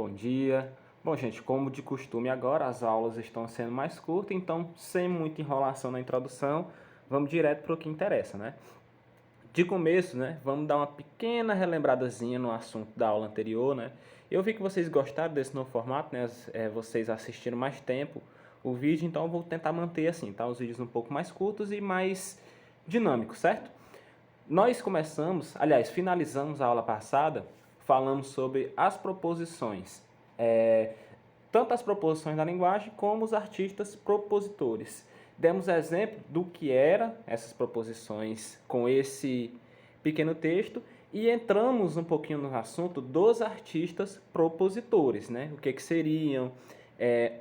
bom dia. Bom, gente, como de costume agora, as aulas estão sendo mais curtas, então, sem muita enrolação na introdução, vamos direto para o que interessa, né? De começo, né, vamos dar uma pequena relembradazinha no assunto da aula anterior, né? Eu vi que vocês gostaram desse novo formato, né? Vocês assistiram mais tempo o vídeo, então eu vou tentar manter assim, tá? Os vídeos um pouco mais curtos e mais dinâmicos, certo? Nós finalizamos a aula passada, falamos sobre as proposições, tanto as proposições da linguagem como os artistas propositores. Demos exemplo do que eram essas proposições com esse pequeno texto e entramos um pouquinho no assunto dos artistas propositores, né? O que seriam,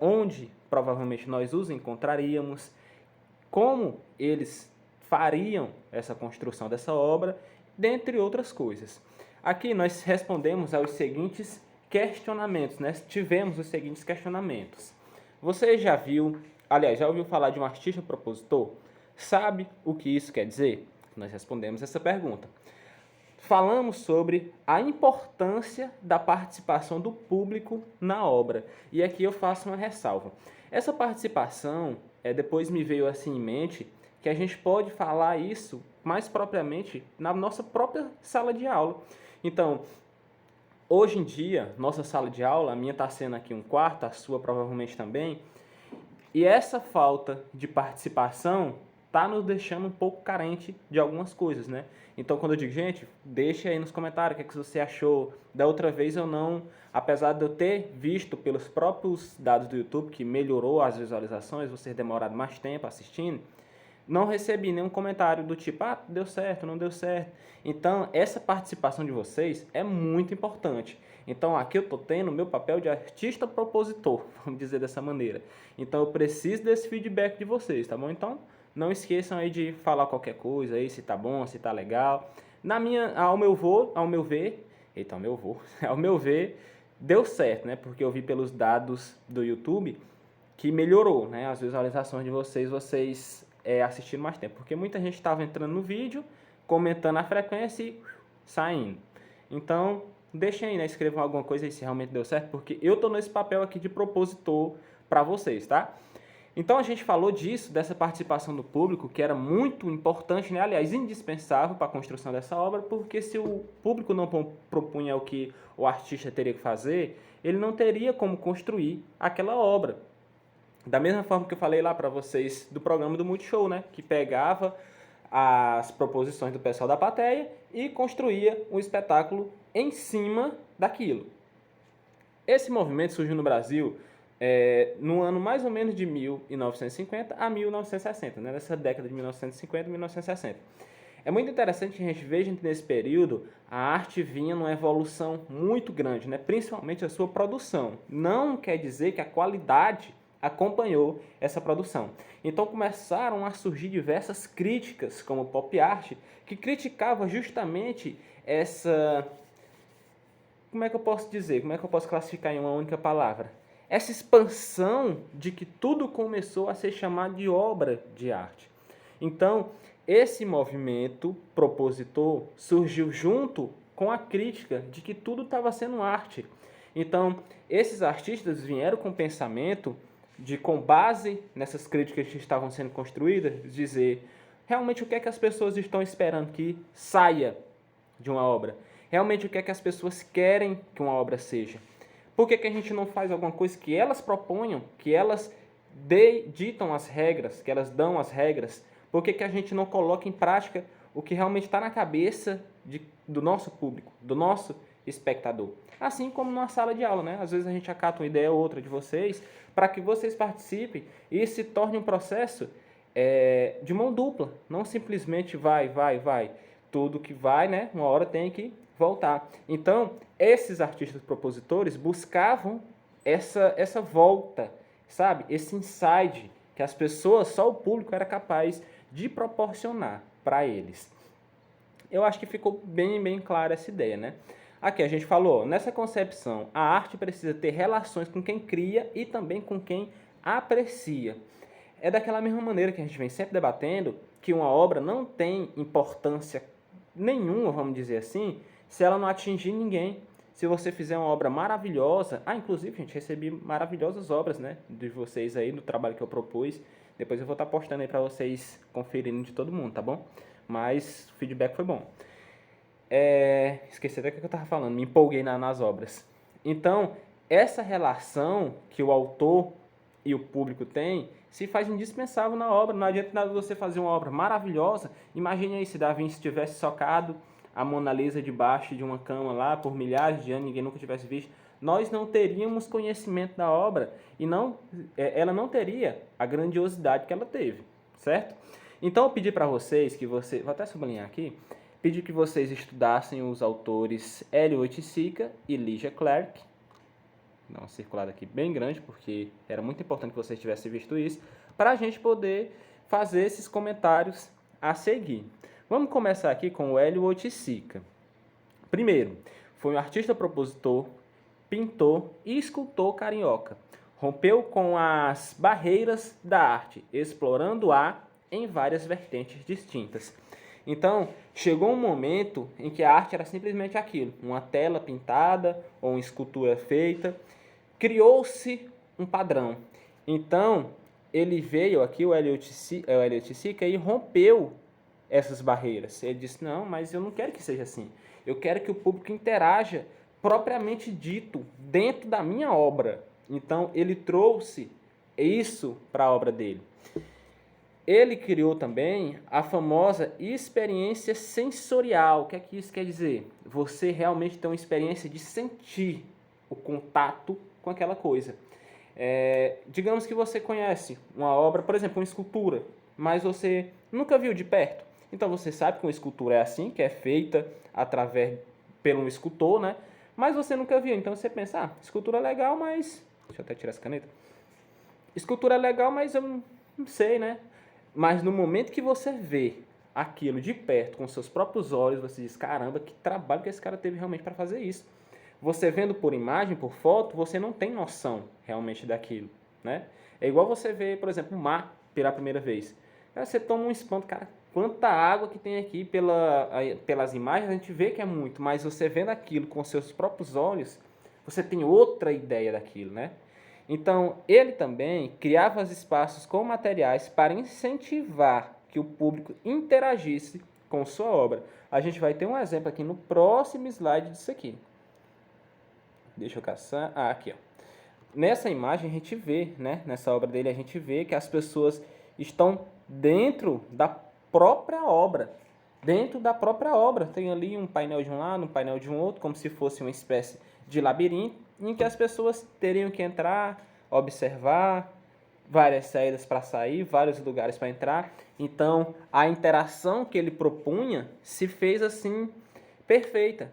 onde provavelmente nós os encontraríamos, como eles fariam essa construção dessa obra, dentre outras coisas. Aqui nós respondemos aos seguintes questionamentos, né? Tivemos os seguintes questionamentos. Você já ouviu falar de um artista propositor? Sabe o que isso quer dizer? Nós respondemos essa pergunta. Falamos sobre a importância da participação do público na obra. E aqui eu faço uma ressalva. Essa participação, depois me veio assim em mente, que a gente pode falar isso mais propriamente na nossa própria sala de aula. Então, hoje em dia, nossa sala de aula, a minha está sendo aqui um quarto, a sua provavelmente também, e essa falta de participação está nos deixando um pouco carente de algumas coisas, né? Então, quando eu digo, gente, deixe aí nos comentários o que você achou. Da outra vez eu não, apesar de eu ter visto pelos próprios dados do YouTube que melhorou as visualizações, vocês demoraram mais tempo assistindo, não recebi nenhum comentário do tipo, deu certo, não deu certo. Então, essa participação de vocês é muito importante. Então, aqui eu estou tendo o meu papel de artista propositor, vamos dizer dessa maneira. Então, eu preciso desse feedback de vocês, tá bom? Então, não esqueçam aí de falar qualquer coisa aí, se tá bom, se tá legal. Ao meu ver, deu certo, né? Porque eu vi pelos dados do YouTube que melhorou, né? As visualizações de vocês assistindo mais tempo. Porque muita gente estava entrando no vídeo, comentando a frequência e saindo. Então, deixem aí, né? Escrevam alguma coisa aí se realmente deu certo, porque eu estou nesse papel aqui de propositor para vocês, tá? Então, a gente falou disso, dessa participação do público, que era muito importante, né? Aliás, indispensável para a construção dessa obra, porque se o público não propunha o que o artista teria que fazer, ele não teria como construir aquela obra. Da mesma forma que eu falei lá para vocês do programa do Multishow, né? Que pegava as proposições do pessoal da plateia e construía um espetáculo em cima daquilo. Esse movimento surgiu no Brasil no ano mais ou menos de 1950 a 1960, né? Nessa década de 1950 e 1960. É muito interessante que a gente veja que nesse período a arte vinha numa evolução muito grande, né? Principalmente a sua produção. Não quer dizer que a qualidade acompanhou essa produção. Então começaram a surgir diversas críticas, como pop art, que criticava justamente essa... Como é que eu posso dizer? Como é que eu posso classificar em uma única palavra? Essa expansão de que tudo começou a ser chamado de obra de arte. Então, esse movimento propositor surgiu junto com a crítica de que tudo estava sendo arte. Então, esses artistas vieram com o pensamento de, com base nessas críticas que estavam sendo construídas, dizer realmente o que é que as pessoas estão esperando que saia de uma obra. Realmente o que é que as pessoas querem que uma obra seja. Por que a gente não faz alguma coisa que elas proponham, que elas ditam as regras, que elas dão as regras? Por que a gente não coloca em prática o que realmente está na cabeça do nosso público, do nosso espectador? Assim como numa sala de aula, né? Às vezes a gente acata uma ideia ou outra de vocês para que vocês participem e se torne um processo de mão dupla. Não simplesmente vai. Tudo que vai, né? Uma hora tem que voltar. Então, esses artistas propositores buscavam essa volta, sabe? Esse insight que as pessoas, só o público era capaz de proporcionar para eles. Eu acho que ficou bem clara essa ideia, né? Aqui a gente falou, nessa concepção, a arte precisa ter relações com quem cria e também com quem aprecia. É daquela mesma maneira que a gente vem sempre debatendo que uma obra não tem importância nenhuma, vamos dizer assim, se ela não atingir ninguém. Se você fizer uma obra maravilhosa... inclusive, gente, recebi maravilhosas obras, né, de vocês aí, do trabalho que eu propus. Depois eu vou estar postando aí para vocês conferirem de todo mundo, tá bom? Mas o feedback foi bom. Esqueci até o que eu estava falando, me empolguei nas obras. Então, essa relação que o autor e o público têm se faz indispensável na obra. Não adianta nada você fazer uma obra maravilhosa. Imagine aí se Da Vinci tivesse socado a Mona Lisa debaixo de uma cama lá por milhares de anos, ninguém nunca tivesse visto. Nós não teríamos conhecimento da obra e ela não teria a grandiosidade que ela teve, certo? Então eu pedi para vocês que vou até sublinhar aqui, pedi que vocês estudassem os autores Eliot Sica e Lygia Clark. Vou dar uma circulada aqui bem grande, porque era muito importante que vocês tivessem visto isso, para a gente poder fazer esses comentários a seguir. Vamos começar aqui com o Eliot Sica. Primeiro, foi um artista propositor, pintor e escultor carioca. Rompeu com as barreiras da arte, explorando-a em várias vertentes distintas. Então, chegou um momento em que a arte era simplesmente aquilo, uma tela pintada ou uma escultura feita. Criou-se um padrão. Então, ele veio aqui, o Eliot Sica, e rompeu essas barreiras. Ele disse, não, mas eu não quero que seja assim. Eu quero que o público interaja, propriamente dito, dentro da minha obra. Então, ele trouxe isso para a obra dele. Ele criou também a famosa experiência sensorial. O que é que isso quer dizer? Você realmente tem uma experiência de sentir o contato com aquela coisa. Digamos que você conhece uma obra, por exemplo, uma escultura, mas você nunca viu de perto. Então você sabe que uma escultura é assim, que é feita pelo escultor, né? Mas você nunca viu. Então você pensa, escultura é legal, mas... Deixa eu até tirar essa caneta. Escultura é legal, mas eu não sei, né? Mas no momento que você vê aquilo de perto, com seus próprios olhos, você diz, caramba, que trabalho que esse cara teve realmente para fazer isso. Você vendo por imagem, por foto, você não tem noção realmente daquilo, né? É igual você ver, por exemplo, o mar pela primeira vez. Cara, você toma um espanto, cara, quanta água que tem aqui pelas imagens, a gente vê que é muito, mas você vendo aquilo com seus próprios olhos, você tem outra ideia daquilo, né? Então, ele também criava os espaços com materiais para incentivar que o público interagisse com sua obra. A gente vai ter um exemplo aqui no próximo slide disso aqui. Deixa eu caçar. Aqui, ó. Nessa imagem a gente vê, né? Nessa obra dele a gente vê que as pessoas estão dentro da própria obra. Dentro da própria obra. Tem ali um painel de um lado, um painel de um outro, como se fosse uma espécie de labirinto, em que as pessoas teriam que entrar, observar, várias saídas para sair, vários lugares para entrar. Então, a interação que ele propunha se fez assim perfeita,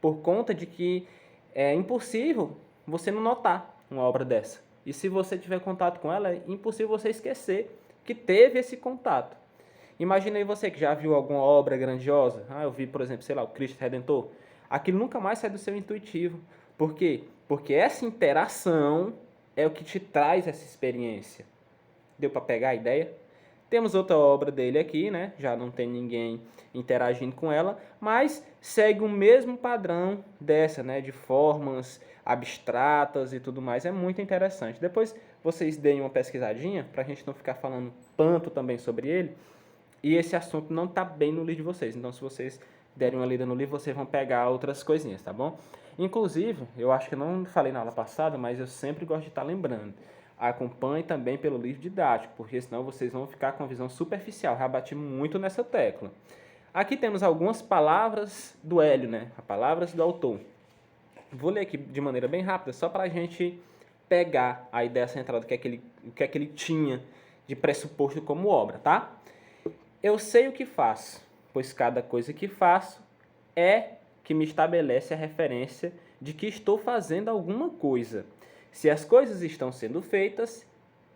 por conta de que é impossível você não notar uma obra dessa. E se você tiver contato com ela, é impossível você esquecer que teve esse contato. Imagine aí você que já viu alguma obra grandiosa. Eu vi, por exemplo, sei lá, o Cristo Redentor. Aquilo nunca mais sai do seu intuitivo. Por quê? Porque essa interação é o que te traz essa experiência. Deu para pegar a ideia? Temos outra obra dele aqui, né? Já não tem ninguém interagindo com ela, mas segue o mesmo padrão dessa, né? De formas abstratas e tudo mais. É muito interessante. Depois vocês deem uma pesquisadinha, para a gente não ficar falando tanto também sobre ele. E esse assunto não está bem no livro de vocês. Então, se vocês derem uma lida no livro, vocês vão pegar outras coisinhas, tá bom? Inclusive, eu acho que eu não falei na aula passada, mas eu sempre gosto de estar lembrando. Acompanhe também pelo livro didático, porque senão vocês vão ficar com uma visão superficial. Já bati muito nessa tecla. Aqui temos algumas palavras do Hélio, né? As palavras do autor. Vou ler aqui de maneira bem rápida, só para a gente pegar a ideia central do que é que ele tinha de pressuposto como obra, tá? Eu sei o que faço, pois cada coisa que faço é que me estabelece a referência de que estou fazendo alguma coisa. Se as coisas estão sendo feitas,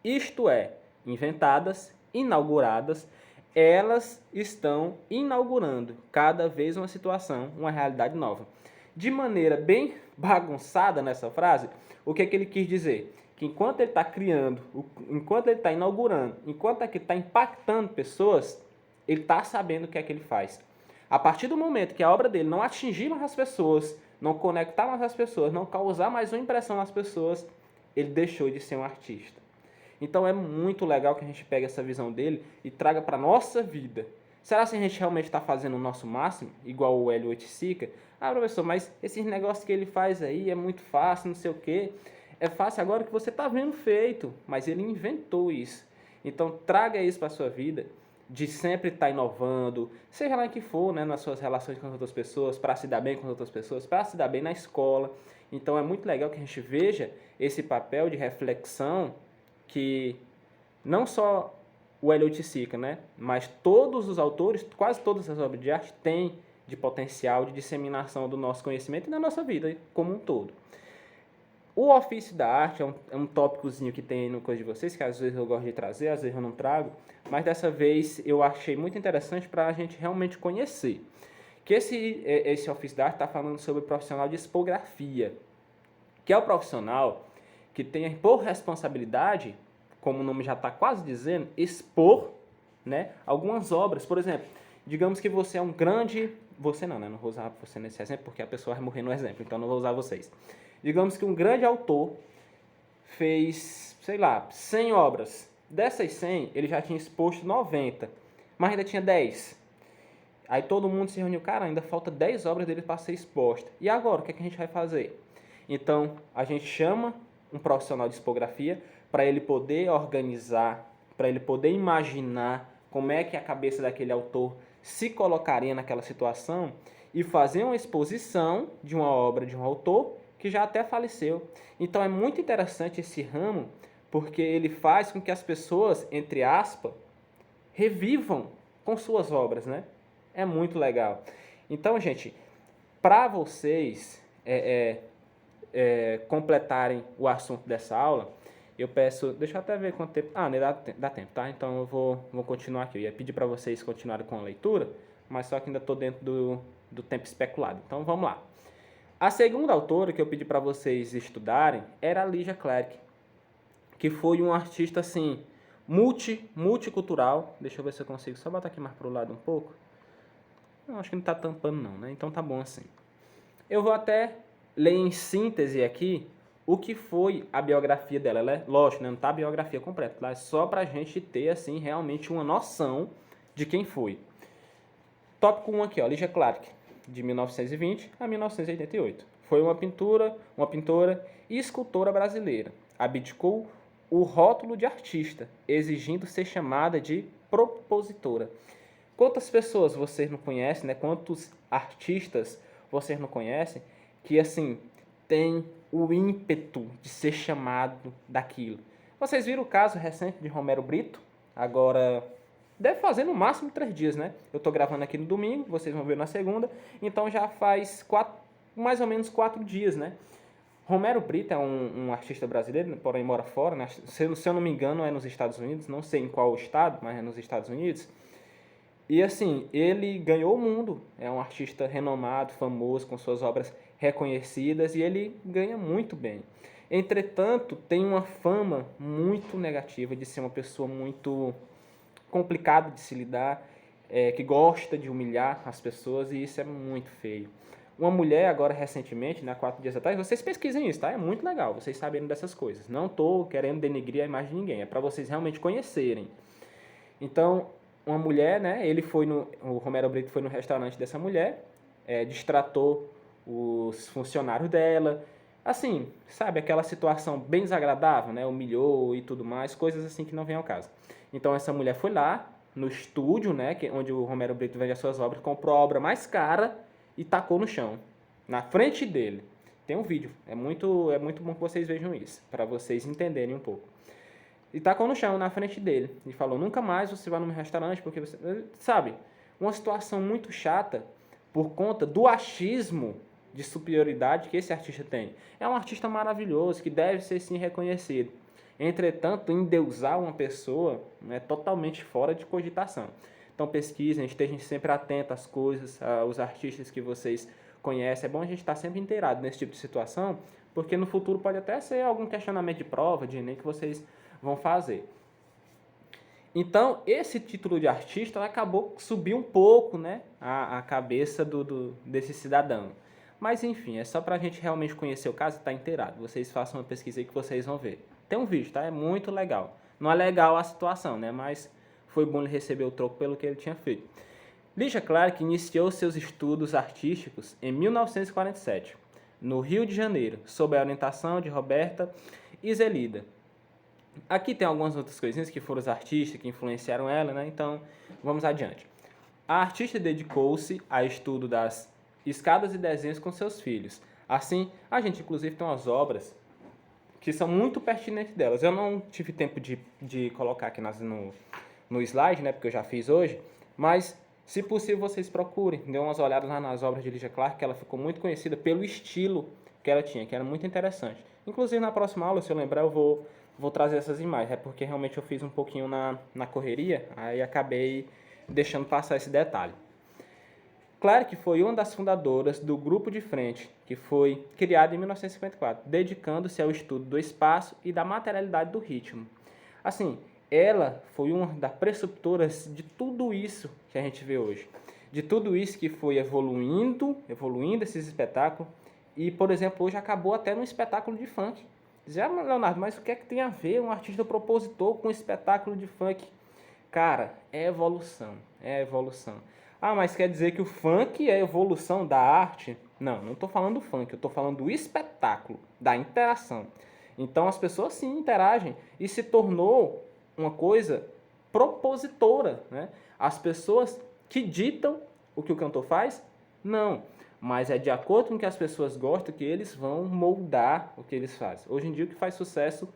isto é, inventadas, inauguradas, elas estão inaugurando cada vez uma situação, uma realidade nova. De maneira bem bagunçada nessa frase, o que é que ele quis dizer? Que enquanto ele está criando, enquanto ele está inaugurando, enquanto ele está impactando pessoas, ele está sabendo o que é que ele faz. A partir do momento que a obra dele não atingir mais as pessoas, não conectar mais as pessoas, não causar mais uma impressão nas pessoas, ele deixou de ser um artista. Então é muito legal que a gente pegue essa visão dele e traga para a nossa vida. Será que a gente realmente está fazendo o nosso máximo, igual o Hélio Oiticica? Ah, professor, mas esses negócios que ele faz aí é muito fácil, não sei o quê. É fácil agora que você está vendo feito, mas ele inventou isso. Então traga isso para a sua vida, de sempre estar inovando, seja lá em que for, né, nas suas relações com as outras pessoas, para se dar bem com as outras pessoas, para se dar bem na escola. Então é muito legal que a gente veja esse papel de reflexão que não só o Hélio Oiticica, né, mas todos os autores, quase todas as obras de arte têm de potencial de disseminação do nosso conhecimento e da nossa vida como um todo. O ofício da arte é um tópicozinho que tem no Coisa de Vocês, que às vezes eu gosto de trazer, às vezes eu não trago, mas dessa vez eu achei muito interessante para a gente realmente conhecer. Que esse ofício da arte está falando sobre o profissional de expografia, que é o profissional que tem por responsabilidade, como o nome já está quase dizendo, expor, né, algumas obras. Por exemplo, digamos que você é um grande... Você não, né? Não vou usar você nesse exemplo, porque a pessoa vai morrer no exemplo, então não vou usar vocês. Digamos que um grande autor fez, sei lá, 100 obras. Dessas 100, ele já tinha exposto 90, mas ainda tinha 10. Aí todo mundo se reuniu, cara, ainda falta 10 obras dele para ser exposta. E agora, o que a gente vai fazer? Então, a gente chama um profissional de expografia para ele poder organizar, para ele poder imaginar como é que a cabeça daquele autor se colocaria naquela situação e fazer uma exposição de uma obra de um autor que já até faleceu. Então é muito interessante esse ramo, porque ele faz com que as pessoas, entre aspas, revivam com suas obras, né? É muito legal. Então, gente, para vocês completarem o assunto dessa aula, eu peço... Deixa eu até ver quanto tempo... Ah, dá tempo, tá? Então eu vou continuar aqui. Eu ia pedir para vocês continuarem com a leitura, mas só que ainda estou dentro do tempo especulado. Então vamos lá. A segunda autora que eu pedi para vocês estudarem era a Lygia Clark, que foi um artista assim, multicultural. Deixa eu ver se eu consigo só botar aqui mais para o lado um pouco. Não, acho que não está tampando não, né? Então tá bom assim. Eu vou até ler em síntese aqui o que foi a biografia dela. Ela é, lógico, né? Não está a biografia completa, tá? É só para a gente ter assim, realmente uma noção de quem foi. Tópico 1 aqui, ó, Lygia Clark, de 1920 a 1988. Foi uma pintora e escultora brasileira. Abdicou o rótulo de artista, exigindo ser chamada de propositora. Quantas pessoas vocês não conhecem, né? Quantos artistas vocês não conhecem que, assim, tem o ímpeto de ser chamado daquilo? Vocês viram o caso recente de Romero Brito? Agora... deve fazer no máximo 3 dias, né? Eu tô gravando aqui no domingo, vocês vão ver na segunda. Então já faz mais ou menos 4 dias, né? Romero Brito é um artista brasileiro, porém mora fora, né? Se eu não me engano é nos Estados Unidos, não sei em qual estado, mas é nos Estados Unidos. E assim, ele ganhou o mundo, é um artista renomado, famoso, com suas obras reconhecidas e ele ganha muito bem. Entretanto, tem uma fama muito negativa de ser uma pessoa muito complicada de se lidar, que gosta de humilhar as pessoas e isso é muito feio. Uma mulher agora recentemente, 4 dias atrás, vocês pesquisem isso, tá? É muito legal vocês saberem dessas coisas. Não estou querendo denegrir a imagem de ninguém, é para vocês realmente conhecerem. Então, uma mulher, né? O Romero Brito foi no restaurante dessa mulher, destratou os funcionários dela, assim, sabe, aquela situação bem desagradável, né? Humilhou e tudo mais, coisas assim que não vem ao caso. Então essa mulher foi lá no estúdio, né, onde o Romero Brito vende as suas obras, comprou a obra mais cara e tacou no chão, na frente dele. Tem um vídeo, é muito bom que vocês vejam isso, para vocês entenderem um pouco. E tacou no chão, na frente dele, e falou, nunca mais você vai no meu restaurante, porque você... Sabe, uma situação muito chata por conta do achismo de superioridade que esse artista tem. É um artista maravilhoso, que deve ser sim reconhecido. Entretanto, endeusar uma pessoa é totalmente fora de cogitação. Então pesquisem, estejam sempre atentos às coisas, aos artistas que vocês conhecem. É bom a gente estar sempre inteirado nesse tipo de situação, porque no futuro pode até ser algum questionamento de prova, de Enem, que vocês vão fazer. Então, esse título de artista acabou subir um pouco, né, a cabeça desse cidadão. Mas enfim, é só pra gente realmente conhecer o caso e estar inteirado. Vocês façam uma pesquisa aí que vocês vão ver. Tem um vídeo, tá? É muito legal. Não é legal a situação, né? Mas foi bom ele receber o troco pelo que ele tinha feito. Lígia Clark iniciou seus estudos artísticos em 1947, no Rio de Janeiro, sob a orientação de Roberta Iselida. Aqui tem algumas outras coisinhas que foram os artistas que influenciaram ela, né? Então, vamos adiante. A artista dedicou-se ao estudo das escadas e desenhos com seus filhos. Assim, a gente inclusive tem umas obras que são muito pertinentes delas. Eu não tive tempo de colocar aqui no slide, né? Porque eu já fiz hoje. Mas, se possível, vocês procurem. Dê umas olhadas lá nas obras de Lígia Clark, que ela ficou muito conhecida pelo estilo que ela tinha, que era muito interessante. Inclusive, na próxima aula, se eu lembrar, eu vou trazer essas imagens. É porque realmente eu fiz um pouquinho na correria, aí acabei deixando passar esse detalhe. Clark foi uma das fundadoras do Grupo de Frente, que foi criado em 1954, dedicando-se ao estudo do espaço e da materialidade do ritmo. Assim, ela foi uma das preceptoras de tudo isso que a gente vê hoje. De tudo isso que foi evoluindo esses espetáculos. E, por exemplo, hoje acabou até num espetáculo de funk. Já, Leonardo, mas o que é que tem a ver um artista propositor com um espetáculo de funk? Cara, é evolução, é evolução. Ah, mas quer dizer que o funk é evolução da arte? Não, não estou falando do funk, eu estou falando do espetáculo, da interação. Então as pessoas sim interagem e se tornou uma coisa propositora, né? As pessoas que ditam o que o cantor faz? Não, mas é de acordo com o que as pessoas gostam que eles vão moldar o que eles fazem. Hoje em dia o que faz sucesso,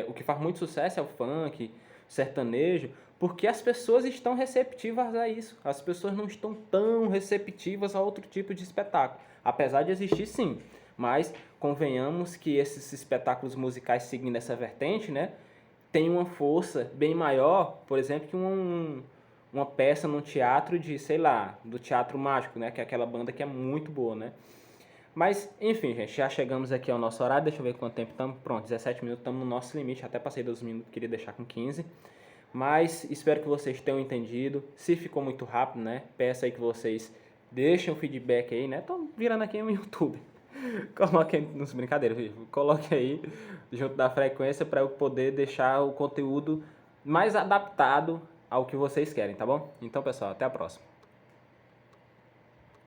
o que faz muito sucesso é o funk, sertanejo, porque as pessoas estão receptivas a isso. As pessoas não estão tão receptivas a outro tipo de espetáculo. Apesar de existir sim, mas convenhamos que esses espetáculos musicais seguindo essa vertente, né, tem uma força bem maior, por exemplo, que uma peça num teatro de, sei lá, do Teatro Mágico, né, que é aquela banda que é muito boa, né. Mas, enfim, gente, já chegamos aqui ao nosso horário, deixa eu ver quanto tempo estamos. Pronto, 17 minutos, estamos no nosso limite, até passei 12 minutos, queria deixar com 15. Mas espero que vocês tenham entendido. Se ficou muito rápido, né, peço aí que vocês deixem o feedback aí, né, tô virando aqui no YouTube. Coloque aí, nos brincadeiras, coloque aí junto da frequência para eu poder deixar o conteúdo mais adaptado ao que vocês querem, tá bom? Então, pessoal, até a próxima.